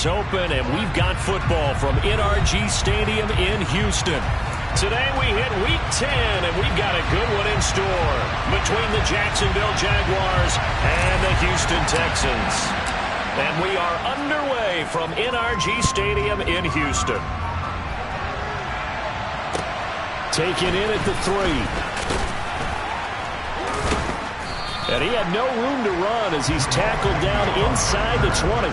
is open, and we've got football from NRG Stadium in Houston. Today we hit Week 10, and we've got a good one in store between the Jacksonville Jaguars and the Houston Texans. And we are underway from NRG Stadium in Houston. Taken in at the 3. And he had no room to run as he's tackled down inside the 20.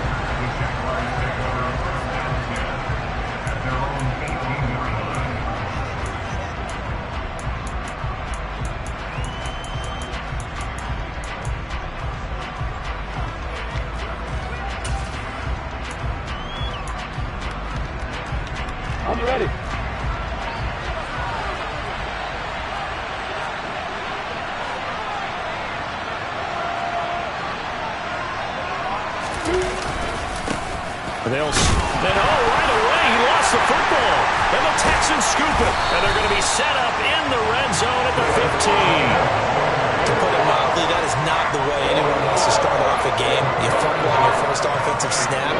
I'm ready. Right away, he lost the football. And the Texans scoop it. And they're going to be set up in the red zone at the 15. To put it mildly, that is not the way anyone wants to start off a game. You fumble on your first offensive snap.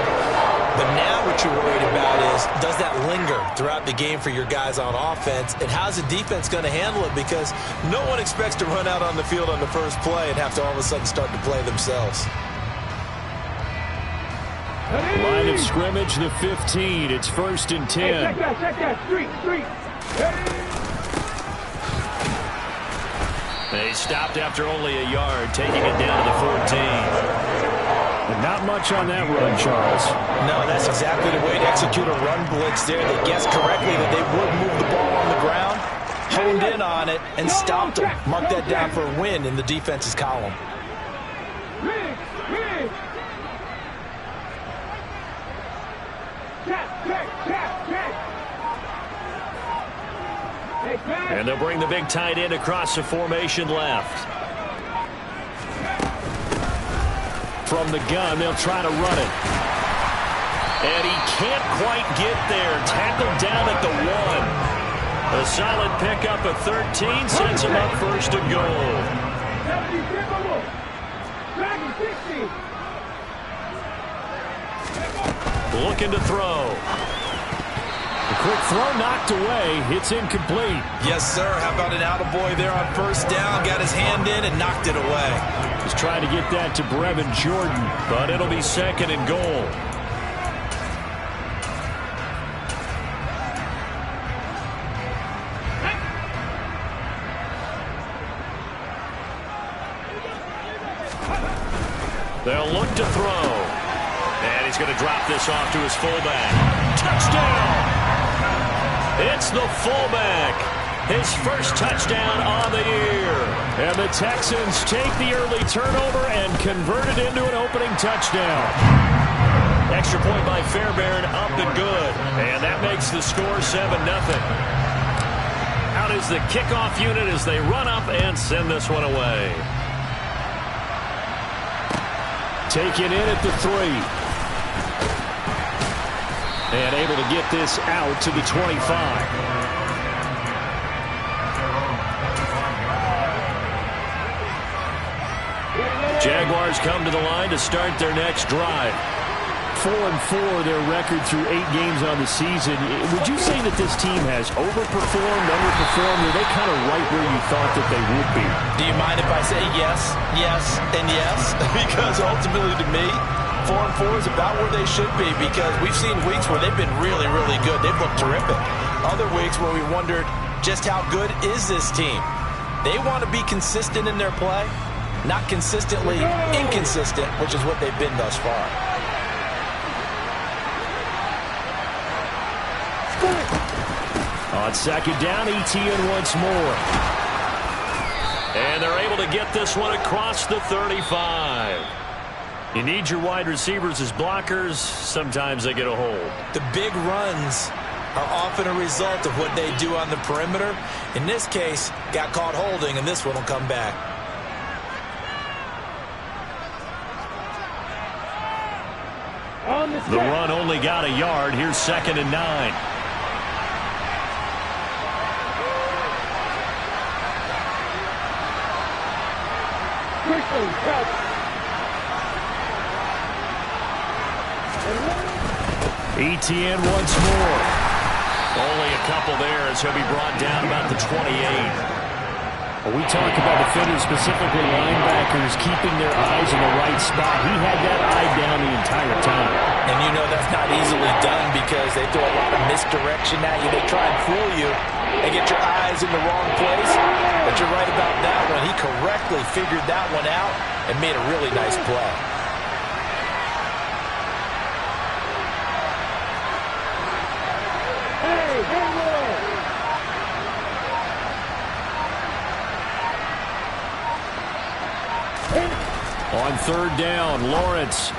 But now what you're worried about is, does that linger throughout the game for your guys on offense? And how's the defense going to handle it? Because no one expects to run out on the field on the first play and have to all of a sudden start to play themselves. Line of scrimmage, the 15. It's 1st and 10. Hey, check that. Street. They stopped after only a yard, taking it down to the 14. And not much on that run, Charles. No, that's exactly the way to execute a run blitz there. They guessed correctly that they would move the ball on the ground, honed in on it, and stopped them. Mark that down for a win in the defense's column. And they'll bring the big tight end across the formation left. From the gun, they'll try to run it. And he can't quite get there. Tackled down at the 1. A solid pickup of 13 sets him up 1st and goal. Looking to throw. The quick throw knocked away. It's incomplete. Yes, sir. How about an attaboy there on 1st down? Got his hand in and knocked it away. He's trying to get that to Brevin Jordan, but it'll be 2nd and goal. They'll look to throw. And he's going to drop this off to his fullback. Touchdown! It's the fullback. His first touchdown on the year. And the Texans take the early turnover and convert it into an opening touchdown. Extra point by Fairbairn, up and good. And that makes the score 7-0. Out is the kickoff unit as they run up and send this one away. Taken in at the 3. And able to get this out to the 25. Jaguars come to the line to start their next drive. 4-4 their record through 8 games on the season. Would you say that this team has overperformed, underperformed, or are they kind of right where you thought that they would be? Do you mind if I say yes, and yes? Because ultimately to me, 4-4 is about where they should be, because we've seen weeks where they've been really, really good. They've looked terrific. Other weeks where we wondered just how good is this team. They want to be consistent in their play, not consistently inconsistent, which is what they've been thus far. On 2nd down, ETN once more. And they're able to get this one across the 35. You need your wide receivers as blockers. Sometimes they get a hold. The big runs are often a result of what they do on the perimeter. In this case, got caught holding, and this one will come back. The run only got a yard. Here's 2nd and 9. ETN once more. Only a couple there as he'll be brought down about the 28. Well, we talk about defenders, specifically linebackers, keeping their eyes in the right spot. He had that eye down the entire time. And you know that's not easily done because they throw a lot of misdirection at you. They try and fool you and get your eyes in the wrong place. But you're right about that one. He correctly figured that one out and made a really nice play. On third down, Lawrence.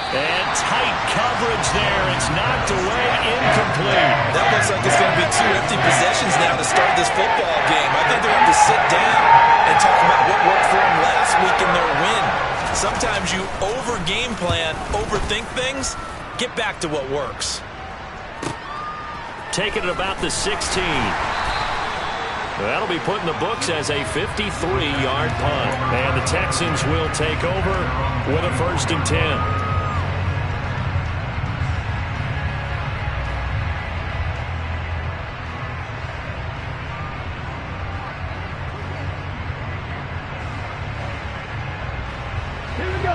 And tight coverage there. It's knocked away, incomplete. That looks like it's going to be 2 empty possessions now to start this football game. I think they're going to have to sit down and talk about what worked for them last week in their win. Sometimes you over-game plan, overthink things. Get back to what works. Taking it about the 16. That'll be put in the books as a 53-yard punt. And the Texans will take over with a 1st and 10.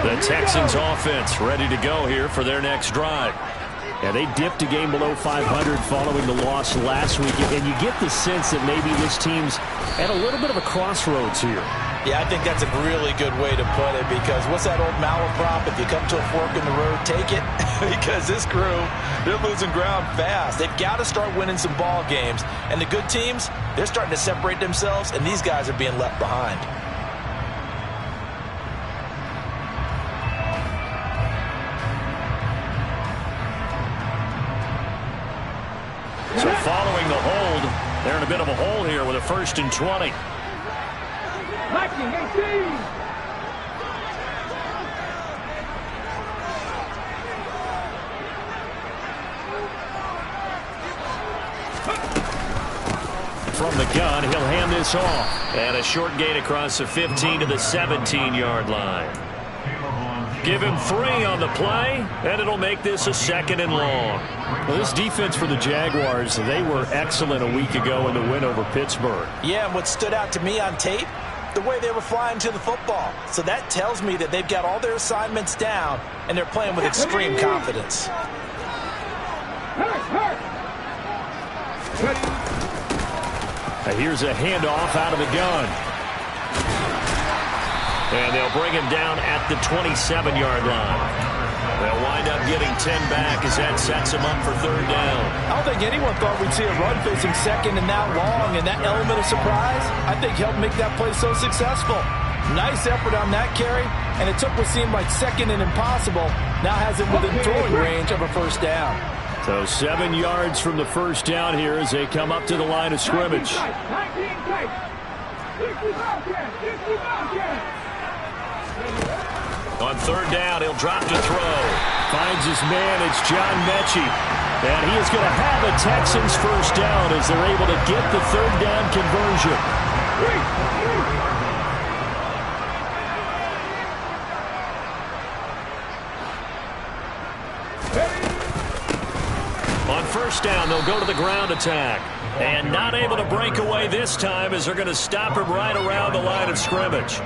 The Texans offense ready to go here for their next drive. Yeah, they dipped a game below 500 following the loss last week, and you get the sense that maybe this team's at a little bit of a crossroads here. Yeah, I think that's a really good way to put it because what's that old malaprop? If you come to a fork in the road, take it. Because this crew, they're losing ground fast. They've got to start winning some ball games. And the good teams, they're starting to separate themselves, and these guys are being left behind. So following the hold, they're in a bit of a hole here with a 1st and 20. From the gun, he'll hand this off. And a short gain across the 15 to the 17-yard line. Give him 3 on the play, and it'll make this a 2nd and long. Well, this defense for the Jaguars, they were excellent a week ago in the win over Pittsburgh. Yeah, and what stood out to me on tape, the way they were flying to the football. So that tells me that they've got all their assignments down, and they're playing with extreme confidence. Here's a handoff out of the gun. And they'll bring him down at the 27-yard line. They'll wind up getting 10 back as that sets him up for 3rd down. I don't think anyone thought we'd see a run facing 2nd and that long, and that element of surprise, I think, helped make that play so successful. Nice effort on that carry, and it took what seemed like 2nd and impossible, now has him within throwing range of a 1st down. So 7 yards from the 1st down here as they come up to the line of scrimmage. On 3rd down, he'll drop to throw. Finds his man, it's John Mechie. And he is going to have a Texans 1st down as they're able to get the 3rd down conversion. On 1st down, they'll go to the ground attack. And not able to break away this time as they're going to stop him right around the line of scrimmage.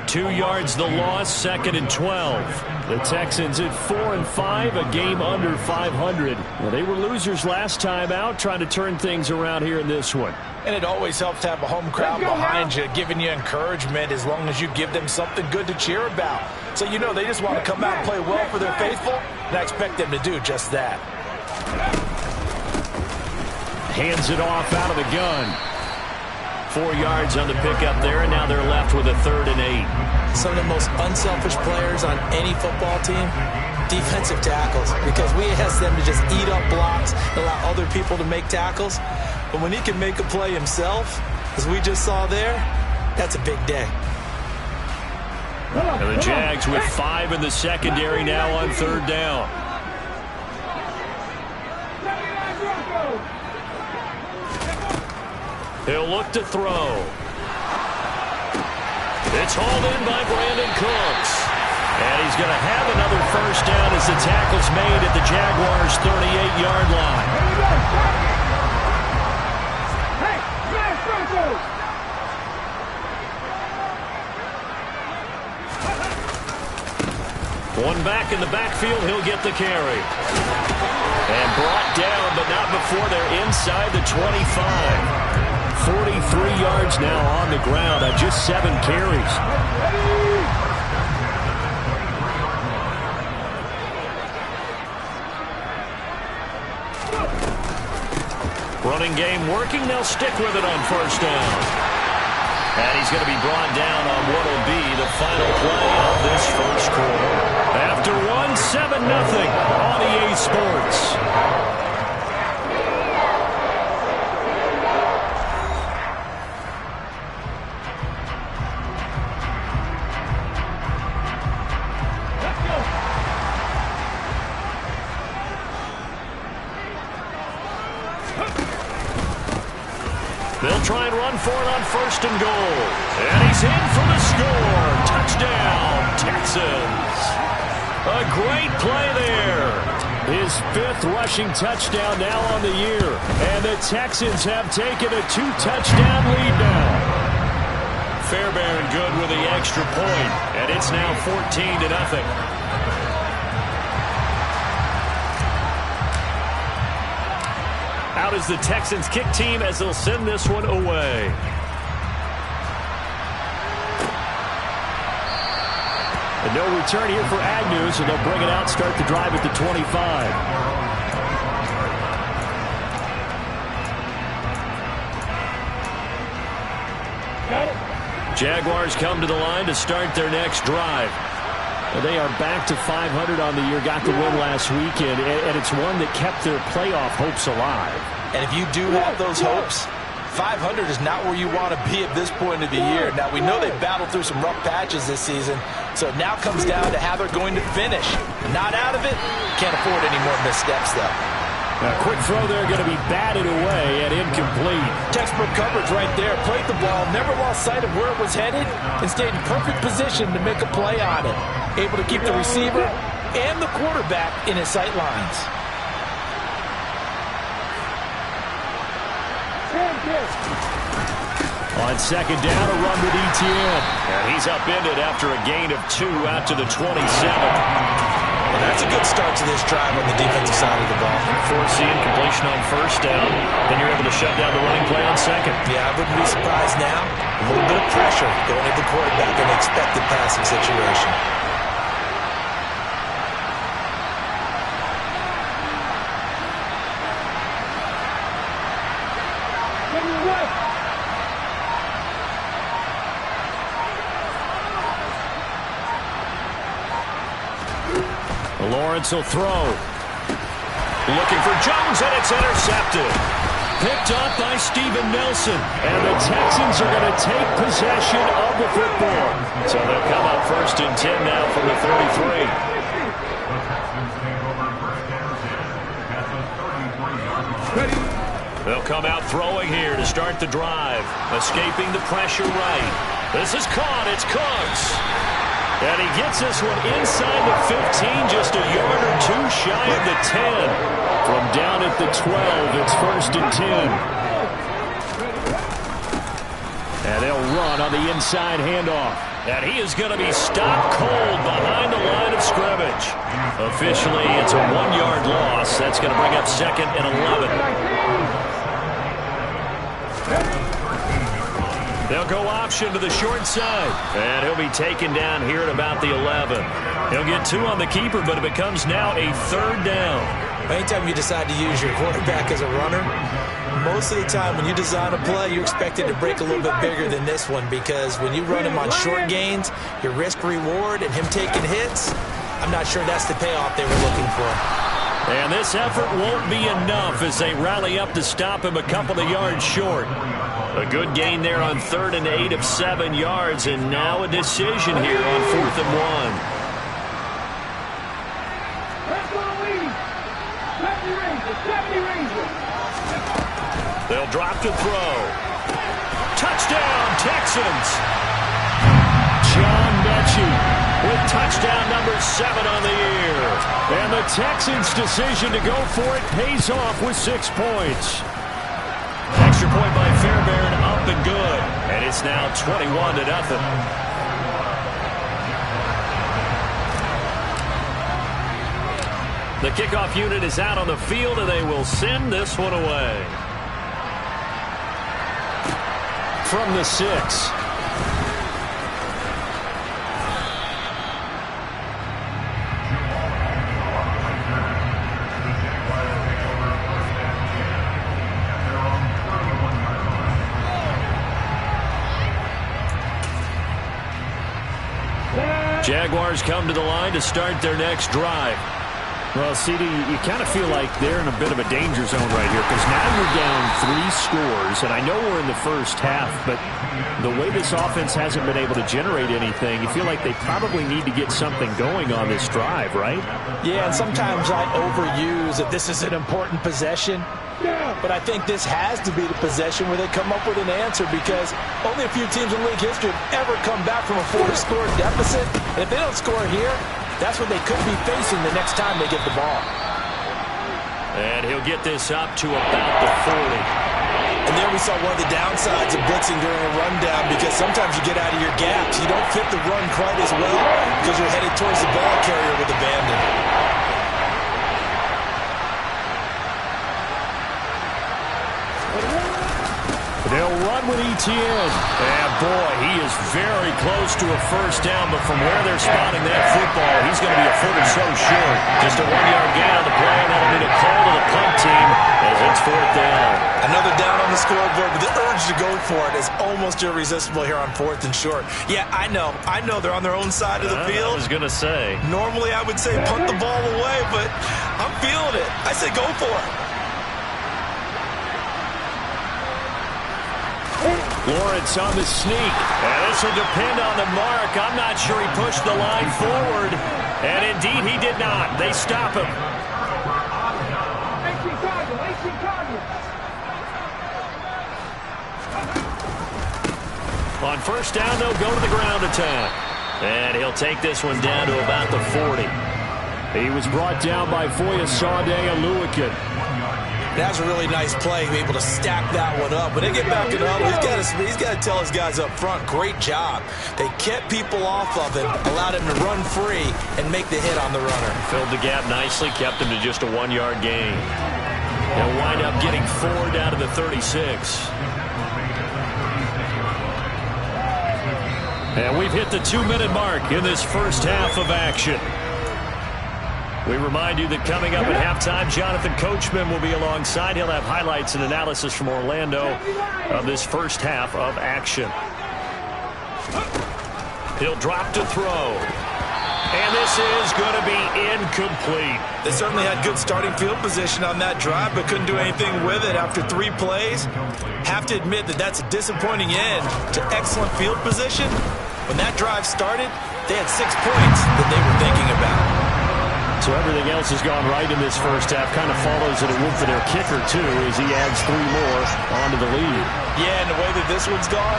2 yards the loss, 2nd and 12. The Texans at 4-5, a game under 500. Well, they were losers last time out, trying to turn things around here in this one. And it always helps to have a home crowd behind you, giving you encouragement as long as you give them something good to cheer about. So you know they just want to come out and play well for their faithful, and I expect them to do just that. Hands it off out of the gun. 4 yards on the pickup there, and now they're left with a 3rd and 8. Some of the most unselfish players on any football team, defensive tackles, because we ask them to just eat up blocks, allow other people to make tackles. But when he can make a play himself, as we just saw there, that's a big day. And the Jags with 5 in the secondary now on 3rd down. He'll look to throw. It's hauled in by Brandon Cooks. And he's going to have another 1st down as the tackle's made at the Jaguars' 38. 38-yard line. Hey, man, Bronco! One back in the backfield, he'll get the carry. And brought down, but not before they're inside the 25. 43 yards now on the ground on just 7 carries. Running game working, they'll stick with it on first down. And he's going to be brought down on what will be the final play of this first quarter. After 7-0 on EA Sports. They'll try and run for it on first and goal. And he's in for the score. Touchdown, Texans. A great play there. His 5th rushing touchdown now on the year. And the Texans have taken a 2-touchdown lead now. Fairbairn good with the extra point. And it's now 14-0. Out is the Texans kick team as they'll send this one away. And no return here for Agnew, so they'll bring it out, start the drive at the 25. Jaguars come to the line to start their next drive. They are back to 500 on the year, got the win last weekend, and it's one that kept their playoff hopes alive. And if you do have those hopes, 500 is not where you want to be at this point of the year. Now, we know they battled through some rough patches this season, so it now comes down to how they're going to finish. Not out of it, can't afford any more missteps, though. A quick throw there going to be batted away and incomplete. Textbook coverage right there. Played the ball, never lost sight of where it was headed, and stayed in perfect position to make a play on it. Able to keep the receiver and the quarterback in his sight lines. On second down, a run with Etienne. And he's upended after a gain of 2 out to the 27. Well, that's a good start to this drive on the defensive side of the ball. Forcing completion on first down. Then you're able to shut down the running play on second. Yeah, I wouldn't be surprised now. A little bit of pressure going at the quarterback in an expected passing situation. Lawrence will throw. Looking for Jones, and it's intercepted. Picked up by Steven Nelson. And the Texans are going to take possession of the football. So they'll come up first and 10 now from the 33. They'll come out throwing here to start the drive. Escaping the pressure right. This is caught. It's Cooks. And he gets this one inside the 15, just a yard or 2 shy of the 10. From down at the 12, it's first and 10. And they'll run on the inside handoff. And he is going to be stopped cold behind the line of scrimmage. Officially, it's a 1-yard loss. That's going to bring up second and 11. They'll go option to the short side. And he'll be taken down here at about the 11. He'll get 2 on the keeper, but it becomes now a 3rd down. Anytime you decide to use your quarterback as a runner, most of the time when you design a play, you expect it to break a little bit bigger than this one, because when you run him on short gains, your risk-reward and him taking hits, I'm not sure that's the payoff they were looking for. And this effort won't be enough as they rally up to stop him a couple of yards short. A good gain there on 3rd and 8 of 7 yards, and now a decision here on 4th and 1. They'll drop to throw. Touchdown, Texans! John sheet with touchdown number 7 on the year. And the Texans' decision to go for it pays off with 6 points. Extra point by Fairbairn, up and good. And it's now 21-0. The kickoff unit is out on the field, and they will send this one away. From the 6. Jaguars come to the line to start their next drive. Well, CD, you kind of feel like they're in a bit of a danger zone right here because now you're down 3 scores, and I know we're in the first half, but the way this offense hasn't been able to generate anything, you feel like they probably need to get something going on this drive, right? Yeah, and sometimes I overuse that this is an important possession, but I think this has to be the possession where they come up with an answer because only a few teams in league history have ever come back from a 4-score deficit, and if they don't score here, that's what they could be facing the next time they get the ball. And he'll get this up to about the 40. And there we saw one of the downsides of blitzing during a rundown because sometimes you get out of your gaps. You don't fit the run quite as well because you're headed towards the ball carrier with abandon. They'll run with Etienne. And boy, he is very close to a first down, but from where they're spotting that football, he's going to be a foot or so short. Just a 1-yard gain on the play, and that'll be a call to the punt team as it's 4th down. Another down on the scoreboard, but the urge to go for it is almost irresistible here on 4th and short. Yeah, I know they're on their own side of the field. I was going to say. Normally I would say punt the ball away, but I'm feeling it. I say go for it. Lawrence on the sneak. And this will depend on the mark. I'm not sure he pushed the line forward. And indeed, he did not. They stop him. 18 target. On first down, they'll go to the ground attack. And he'll take this one down to about the 40. He was brought down by Foyesade Oluwakin. That's a really nice play, be able to stack that one up. When they get back it up, he's got to tell his guys up front, great job. They kept people off of him, allowed him to run free, and make the hit on the runner. Filled the gap nicely, kept him to just a 1-yard gain. They'll wind up getting 4 down to the 36. And we've hit the 2-minute mark in this first half of action. We remind you that coming up at halftime, Jonathan Coachman will be alongside. He'll have highlights and analysis from Orlando of this first half of action. He'll drop to throw. And this is going to be incomplete. They certainly had good starting field position on that drive, but couldn't do anything with it after 3 plays. Have to admit that that's a disappointing end to excellent field position. When that drive started, they had 6 points that they were thinking about. So everything else has gone right in this first half. Kind of follows that it would for their kicker, too, as he adds 3 more onto the lead. Yeah, and the way that this one's gone,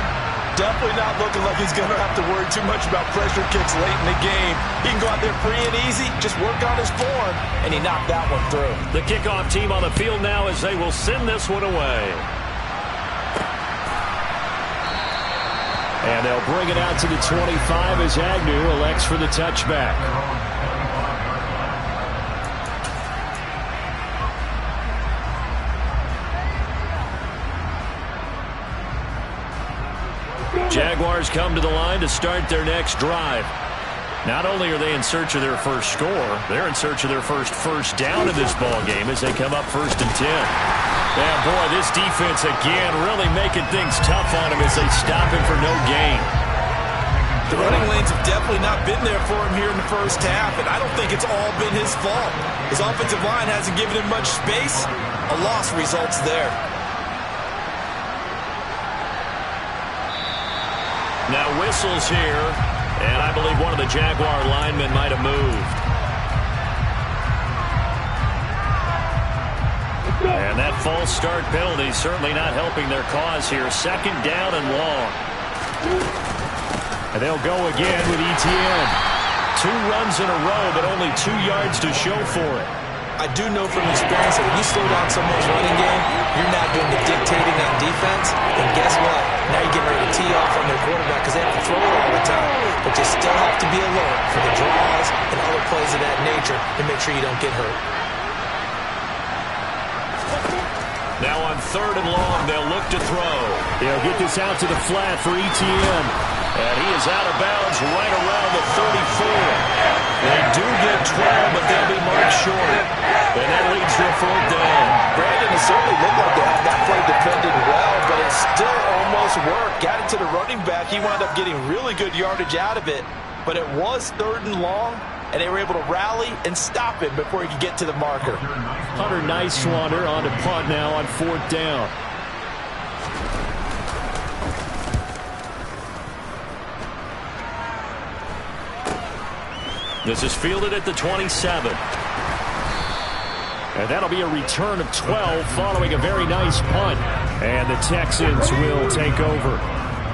definitely not looking like he's going to have to worry too much about pressure kicks late in the game. He can go out there free and easy, just work on his form, and he knocked that one through. The kickoff team on the field now as they will send this one away. And they'll bring it out to the 25 as Agnew elects for the touchback. Jaguars come to the line to start their next drive. Not only are they in search of their first score, they're in search of their first down in this ball game as they come up 1st and 10. Yeah, boy, this defense again really making things tough on him as they stop him for no gain. The running lanes have definitely not been there for him here in the first half, and I don't think it's all been his fault. His offensive line hasn't given him much space. A loss results there. Now whistles here, and I believe one of the Jaguar linemen might have moved. And that false start penalty certainly not helping their cause here. 2nd down and long. And they'll go again with ETN. 2 runs in a row, but only 2 yards to show for it. I do know from experience that when you slow down someone's running game, you're not doing the dictating on defense. And guess what? Now you're getting ready to tee off on their quarterback because they have to throw it all the time. But you still have to be alert for the draws and other plays of that nature to make sure you don't get hurt. Now on 3rd and long, they'll look to throw. They'll get this out to the flat for ETN. And he is out of bounds right around the 34. They do get 12, but they'll be marked short. And that leads to a 4th down. Brandon, it certainly looked like they had that play defended well, but it still almost worked. Got it to the running back. He wound up getting really good yardage out of it. But it was 3rd and long, and they were able to rally and stop it before he could get to the marker. Hunter Nicewander on to punt now on 4th down. This is fielded at the 27. And that'll be a return of 12 following a very nice punt. And the Texans will take over.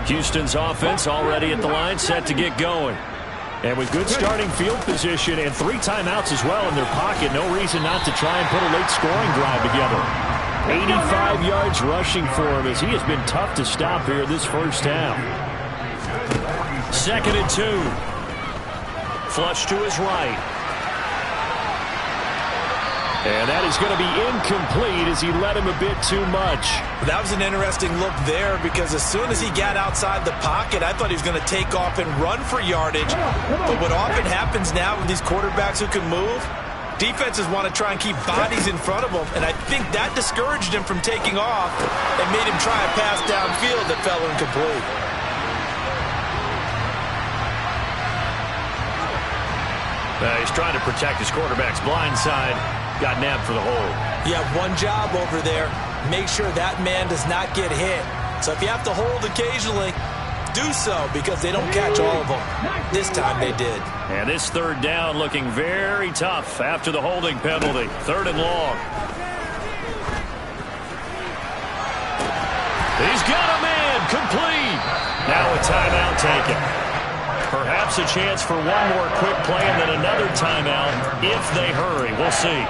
Houston's offense already at the line, set to get going. And with good starting field position and 3 timeouts as well in their pocket, no reason not to try and put a late scoring drive together. 85 yards rushing for him as he has been tough to stop here this first half. 2nd and 2. Flush to his right. And that is going to be incomplete as he led him a bit too much. That was an interesting look there because as soon as he got outside the pocket, I thought he was going to take off and run for yardage. But what often happens now with these quarterbacks who can move, defenses want to try and keep bodies in front of them. And I think that discouraged him from taking off and made him try a pass downfield that fell incomplete. He's trying to protect his quarterback's blind side. Got nabbed for the hold. You have one job over there. Make sure that man does not get hit. So if you have to hold occasionally, do so because they don't catch all of them. This time they did. And this 3rd down looking very tough after the holding penalty. 3rd and long. He's got a man complete. Now a timeout taken. Perhaps a chance for one more quick play and then another timeout if they hurry. We'll see.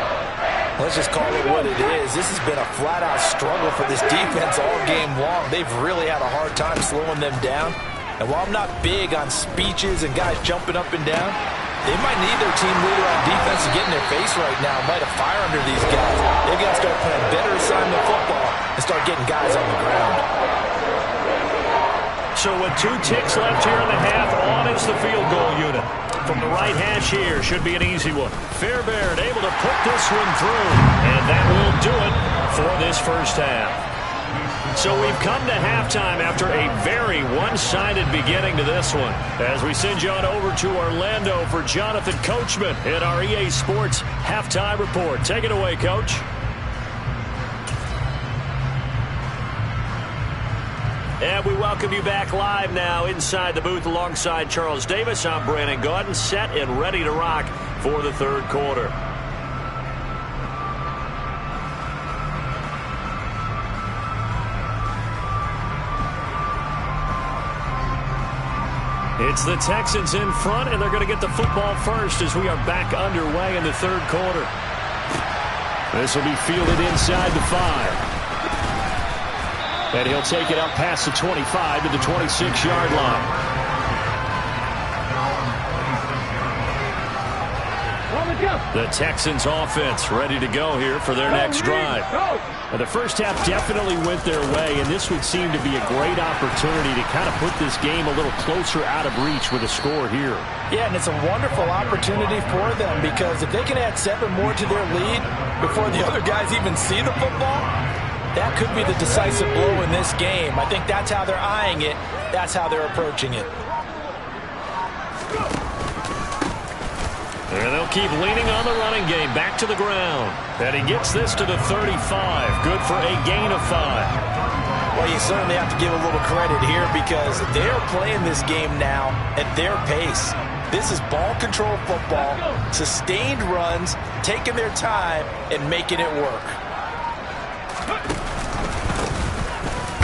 Let's just call it what it is. This has been a flat-out struggle for this defense all game long. They've really had a hard time slowing them down. And while I'm not big on speeches and guys jumping up and down, they might need their team leader on defense to get in their face right now, light a fire under these guys. They've got to start playing better assignment football and start getting guys on the ground. So with 2 ticks left here in the half, on is the field goal unit. From the right hash here, should be an easy one. Fairbairn able to put this one through, and that will do it for this first half. So we've come to halftime after a very one-sided beginning to this one. As we send you on over to Orlando for Jonathan Coachman in our EA Sports Halftime Report. Take it away, Coach. And we welcome you back live now inside the booth alongside Charles Davis. I'm Brandon Gaudin, set and ready to rock for the 3rd quarter. It's the Texans in front, and they're going to get the football first as we are back underway in the 3rd quarter. This will be fielded inside the 5. And he'll take it up past the 25 to the 26-yard line. The Texans offense ready to go here for their next drive. Well, the first half definitely went their way, and this would seem to be a great opportunity to kind of put this game a little closer out of reach with a score here. Yeah, and it's a wonderful opportunity for them because if they can add 7 more to their lead before the other guys even see the football, that could be the decisive blow in this game. I think that's how they're eyeing it. That's how they're approaching it. And they'll keep leaning on the running game. Back to the ground. And he gets this to the 35. Good for a gain of 5. Well, you certainly have to give a little credit here because they're playing this game now at their pace. This is ball control football, sustained runs, taking their time, and making it work.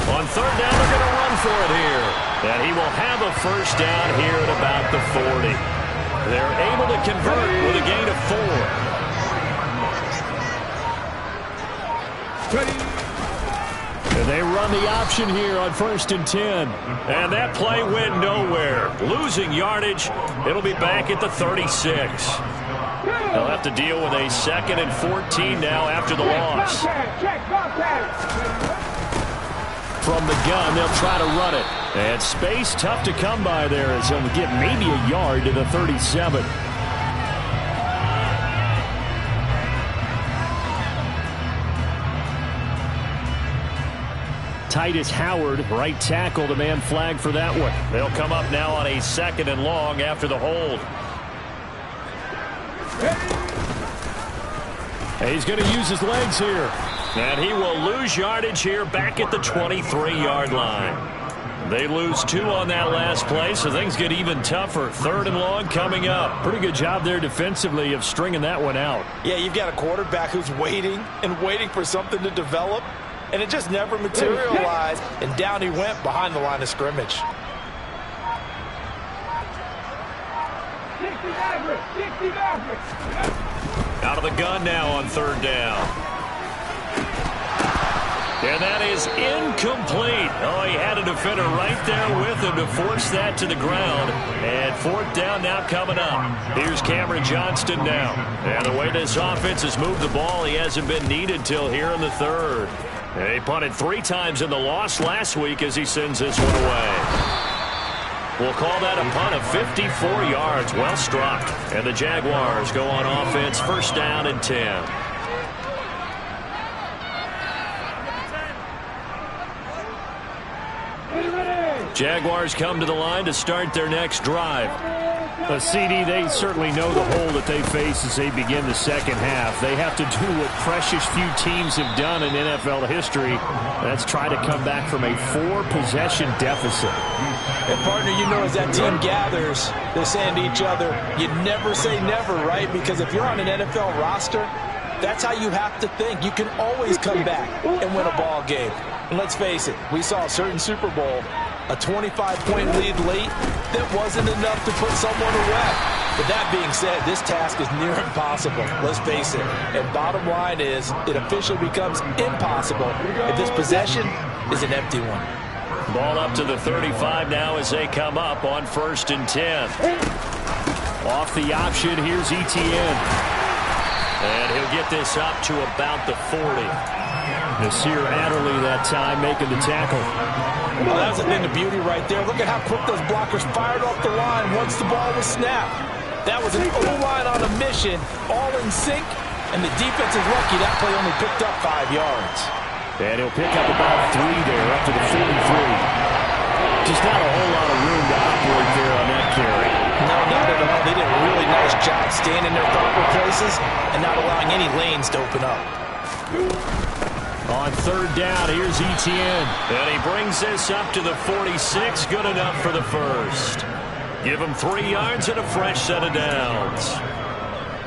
On third down, they're going to run for it here. And he will have a first down here at about the 40. They're able to convert with a gain of 4. And they run the option here on 1st and 10. And that play went nowhere. Losing yardage. It'll be back at the 36. They'll have to deal with a 2nd and 14 now after the loss. From the gun, they'll try to run it. And space tough to come by there as they'll get maybe a yard to the 37. Titus Howard, right tackle, the man flagged for that one. They'll come up now on a 2nd and long after the hold. And he's going to use his legs here. And he will lose yardage here back at the 23-yard line. They lose 2 on that last play, so things get even tougher. 3rd and long coming up. Pretty good job there defensively of stringing that one out. Yeah, you've got a quarterback who's waiting and waiting for something to develop, and it just never materialized, and down he went behind the line of scrimmage. Out of the gun now on 3rd down. And that is incomplete. Oh, he had a defender right there with him to force that to the ground. And 4th down now coming up. Here's Cameron Johnston now. And the way this offense has moved the ball, he hasn't been needed till here in the 3rd. And he punted 3 times in the loss last week as he sends this one away. We'll call that a punt of 54 yards. Well struck. And the Jaguars go on offense, 1st down and 10. Jaguars come to the line to start their next drive. CD, they certainly know the hole that they face as they begin the 2nd half. They have to do what precious few teams have done in NFL history. That's try to come back from a 4-possession deficit. And, partner, you know as that team gathers, they're saying to each other, you never say never, right? Because if you're on an NFL roster, that's how you have to think. You can always come back and win a ball game. And let's face it, we saw a certain Super Bowl, a 25-point lead late that wasn't enough to put someone away. But that being said, this task is near impossible. Let's face it. And bottom line is, it officially becomes impossible if this possession is an empty one. Ball up to the 35 now as they come up on 1st and 10. Off the option, here's Etienne. And he'll get this up to about the 40. Nasir Adderley that time making the tackle. Well, that was a thing of beauty right there. Look at how quick those blockers fired off the line once the ball was snapped. That was an O-line on a mission, all in sync, and the defense is lucky that play only picked up 5 yards. And he'll pick up about 3 there, up to the 43. Just not a whole lot of room to operate there on that carry. No, not at all. They did a really nice job staying in their proper places and not allowing any lanes to open up. On 3rd down, here's Etienne. And he brings this up to the 46. Good enough for the 1st. Give him 3 yards and a fresh set of downs.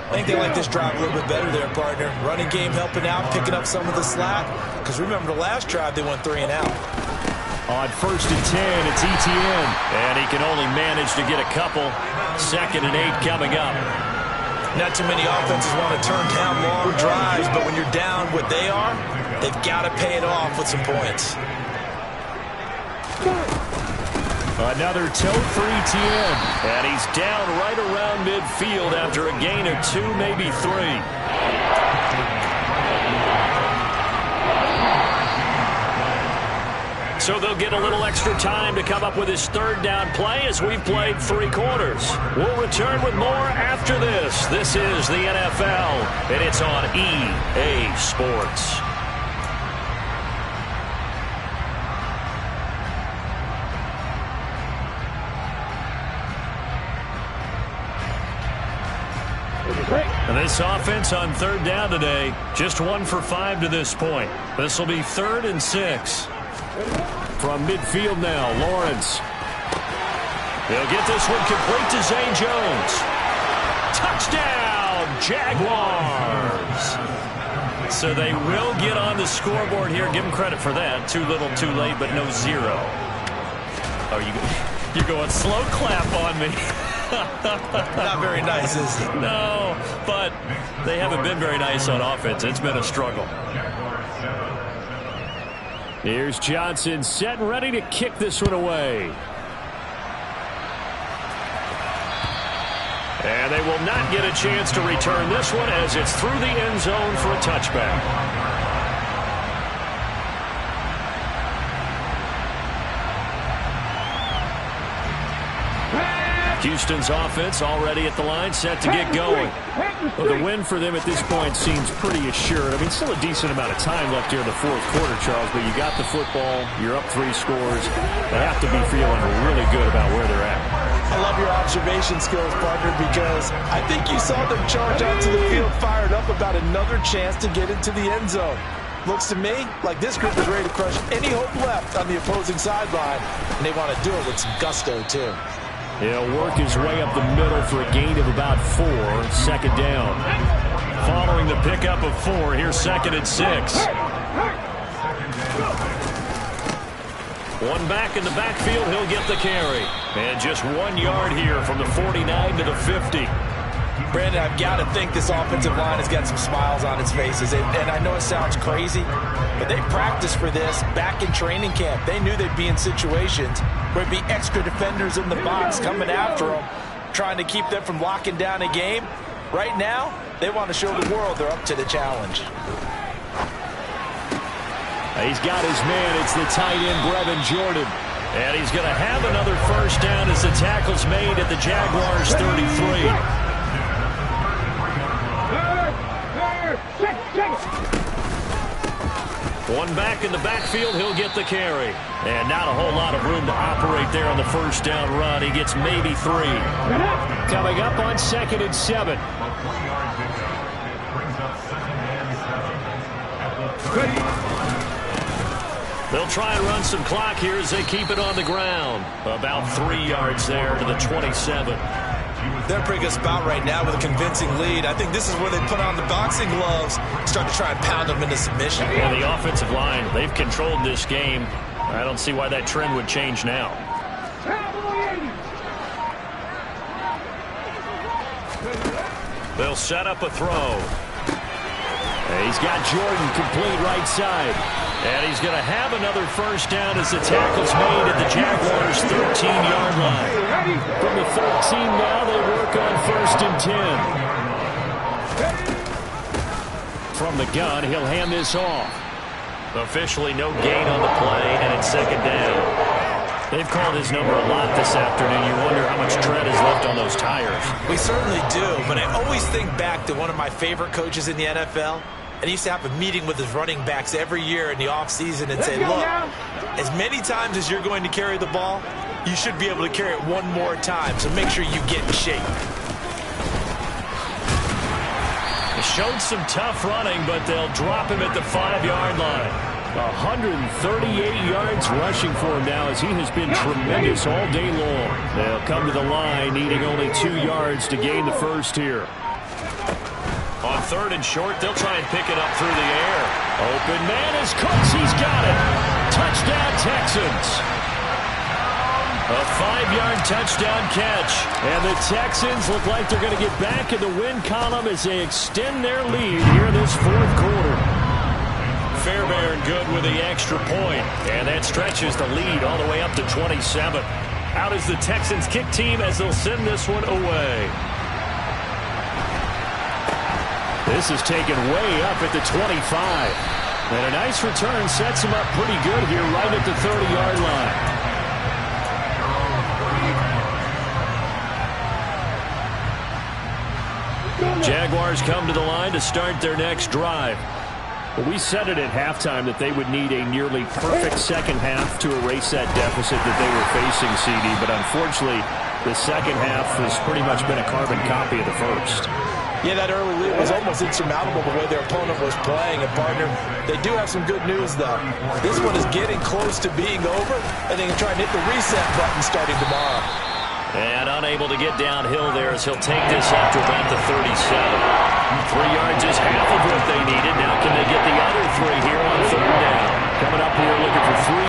I think they like this drive a little bit better there, partner. Running game helping out, picking up some of the slack. Because remember, the last drive, they went 3 and out. On 1st and 10, it's Etienne. And he can only manage to get a couple. 2nd and 8 coming up. Not too many offenses want to turn down long drives, but when you're down what they are, they've got to pay it off with some points. Another toe for Etienne. And he's down right around midfield after a gain of 2, maybe 3. So they'll get a little extra time to come up with his 3rd down play as we've played 3 quarters. We'll return with more after this. This is the NFL, and it's on EA Sports. And this offense on 3rd down today, just 1 for 5 to this point. This will be 3rd and 6. From midfield now, Lawrence. They'll get this one complete to Zane Jones. Touchdown, Jaguars. So they will get on the scoreboard here. Give them credit for that. Too little, too late, but no zero. Oh, you're going slow clap on me. Not very nice, is it? No, but they haven't been very nice on offense. It's been a struggle. Here's Johnson set and ready to kick this one away. And they will not get a chance to return this one as it's through the end zone for a touchback. Houston's offense already at the line, set to get going. Well, the win for them at this point seems pretty assured. I mean, still a decent amount of time left here in the fourth quarter, Charles, but you got the football, you're up 3 scores. They have to be feeling really good about where they're at. I love your observation skills, partner, because I think you saw them charge onto the field fired up about another chance to get into the end zone. Looks to me like this group is ready to crush any hope left on the opposing sideline, and they want to do it with some gusto, too. He'll work his way up the middle for a gain of about 4, second down. Following the pickup of 4, here's 2nd and 6. One back in the backfield, he'll get the carry. And just 1 yard here from the 49 to the 50. Brandon, I've got to think this offensive line has got some smiles on its faces. And I know it sounds crazy, but they practiced for this back in training camp. They knew they'd be in situations where there'd be extra defenders in the box coming after them, trying to keep them from locking down a game. Right now, they want to show the world they're up to the challenge. He's got his man. It's the tight end, Brevin Jordan. And he's going to have another first down as the tackle's made at the Jaguars' 33. One back in the backfield, he'll get the carry. And not a whole lot of room to operate there on the first down run. He gets maybe 3. Coming up on 2nd and 7. They'll try and run some clock here as they keep it on the ground. About 3 yards there to the 27. They're a pretty good spot right now with a convincing lead. I think this is where they put on the boxing gloves, start to try and pound them into submission. Yeah, the offensive line, they've controlled this game. I don't see why that trend would change now. They'll set up a throw. He's got Jordan complete right side. And he's going to have another first down as the tackle's made at the Jaguars' 13-yard line. From the 13 now, they work on 1st and 10. From the gun, he'll hand this off. Officially no gain on the play, and it's 2nd down. They've called his number a lot this afternoon. You wonder how much tread is left on those tires. We certainly do, but I always think back to one of my favorite coaches in the NFL. And he used to have a meeting with his running backs every year in the offseason and say, look, as many times as you're going to carry the ball, you should be able to carry it one more time, so make sure you get in shape. He showed some tough running, but they'll drop him at the 5-yard line. 138 yards rushing for him now as he has been tremendous all day long. They'll come to the line needing only 2 yards to gain the first here. On 3rd and short, they'll try and pick it up through the air. Open man is Cooks. He's got it. Touchdown, Texans. A 5-yard touchdown catch. And the Texans look like they're going to get back in the win column as they extend their lead here in this 4th quarter. Fairbairn good with the extra point. And that stretches the lead all the way up to 27. Out is the Texans kick team as they'll send this one away. This is taken way up at the 25. And a nice return sets him up pretty good here right at the 30-yard line. Jaguars come to the line to start their next drive. Well, we said it at halftime that they would need a nearly perfect second half to erase that deficit that they were facing, CD. But unfortunately, the second half has pretty much been a carbon copy of the first. Yeah, that early lead was almost insurmountable the way their opponent was playing. And, partner, they do have some good news, though. This one is getting close to being over, and they can try and hit the reset button starting tomorrow. And unable to get downhill there as he'll take this up to about the 37. 3 yards is half of what they needed. Now can they get the other 3 here on 3rd down? Coming up, we're looking for 3.